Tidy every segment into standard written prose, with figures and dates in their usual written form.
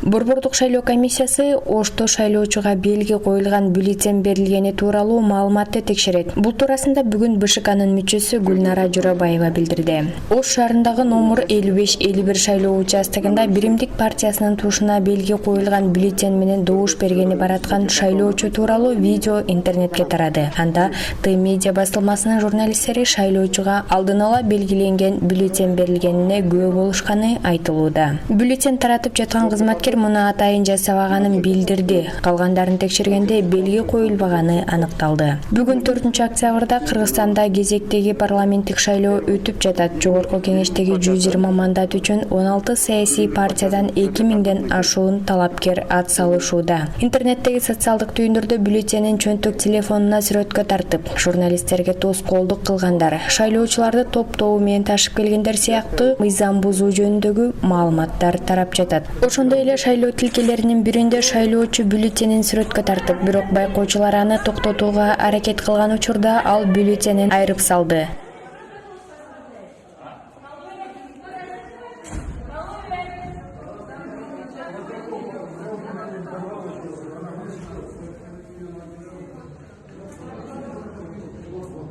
Борбордук шайлоо комиссиясы Ошто шайлоочуга белги коюлган бюллетень берилгени тууралуу маалыматты текшерет. Бул туурасында бүгүн БШКнын мүчөсү Гүлнара Журабаева билдирди. Ош шаарындагы номер 55-51 шайлоо участогунда Биримдик партиясынын тушуна белги коюлган бюллетень менен добуш бергени бараткан шайлоочу тууралуу видео интернетке тарады. Анда Т-медиа басылмасынын журналисттери шайлоочуга алдын ала белгиленген бюллетень берилгенине күбө болушканы айтылууда. Бюллетень таратып жаткан кызматкер муну атайын жасабаганын билдирди. Калгандарын текшергенде белги коюлбаганы аныкталды. Бүгүн 4-октябрда Кыргызстанда кезектеги парламенттик шайлоо өтүп жатат. Жогорку кеңештеги 120 мандат үчүн 16 саясий партиядан 2000ден ашуун талапкер ат салышууда. Интернеттеги социалдык түйүндөрдө бюллетенин чөнтөк телефонуна сүрөткө тартып, журналисттерге тоскоолдук кылгандар, шайлоочуларды топ-тобу менен ташып келгендер сыяктуу мыйзам бузуу жөнүндөгү маалыматтар тарап жатат. Ошондой эле шайлоо тилкелеринин биринде шайлоочу бюллетенин сүрөткө тартып, бирок байкоочулар аны токтотууга аракет кылган учурда ал бюллетенин айырып салды.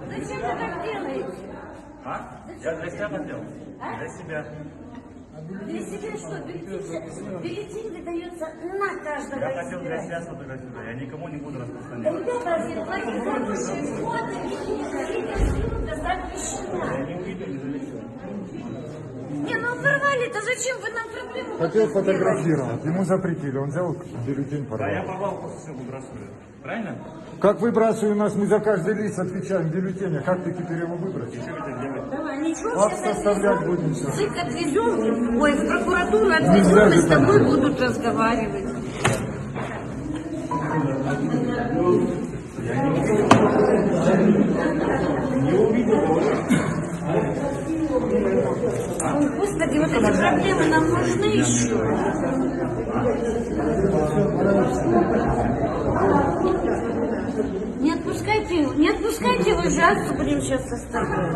Зачем вы так делаете? Я для себя хотел. Для себя. Для себя что? Бюллетень выдается на каждого Я хотел для себя избирателя. сфотографировать. Я никому не буду распространять. Ребята, запрещена. Я не увидел, не залечу. Не, ну порвали-то зачем вы нам проблему? Хотел фотографировать, ему запретили, он взял бюллетень Да, я порвал. порвал, просто все выбрасываю. Правильно? Как выбрасываю у нас, мы за каждый лист отвечаем бюллетень, как ты теперь его выбросишь? Что вы так делаете? Давай, ничего, Факт сейчас составлять отвезем. будем всё. ЦИК отвезем, ой, в прокуратуру отвезем, и с тобой будут разговаривать. Господи, вот эти проблемы нам нужны еще. Не отпускайте его, жалко, будем сейчас составлять.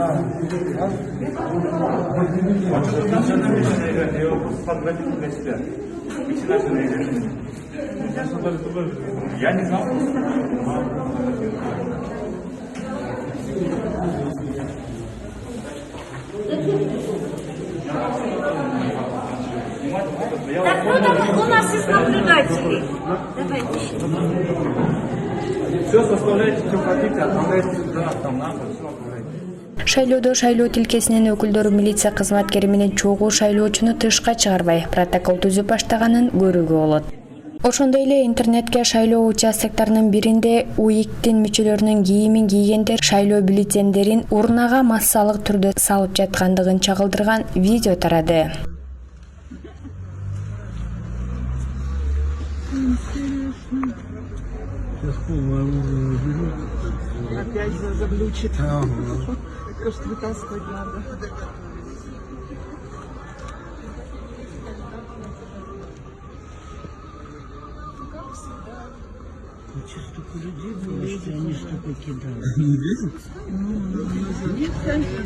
А что ты все написано, ребят? Я его просто сфотографировал для себя. Я не знал. Так, ну там у нас есть наблюдатели. Давайте. Все составляйте, что хотите, отправляйте сюда, там, надо, все отправляйте. Шайлоодо шайлоо тилкесинин өкүлдөрү милиция кызматкери менен чогуу шайлоочуну тышка чыгарбай, протокол түзүп баштаганын көрүүгө болот. Ошондой эле интернетке шайлоо участоктарынын биринде УИКтин мүчөлөрүнүн кийимин кийгендер шайлоо бюллетендерин урнага массалык түрдө салып жаткандыгын чагылдырган видео тарады. Опять заглючит. Кажется, вытаскивать надо. Сейчас столько людей было, что они столько кидали. Нет, конечно.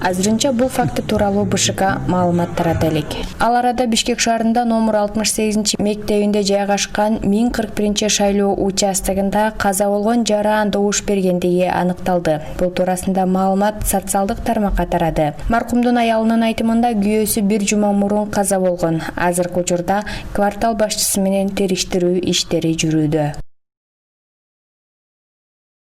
Азырынча бул факты тууралуу БШК маалымат тарата элек. Ал арада Бишкек шаарында номер 68 мектебинде жайгашкан 1041 шайлоо участогунда каза болгон жаран добуш бергендиги аныкталды. Бул туурасында маалымат социалдык тармакка тарады. Маркумдун аялынын айтымында күйөөсү бир жума мурун каза болгон. Азыркы учурда квартал башчысы менен териштирүү иштери жүрүүдө.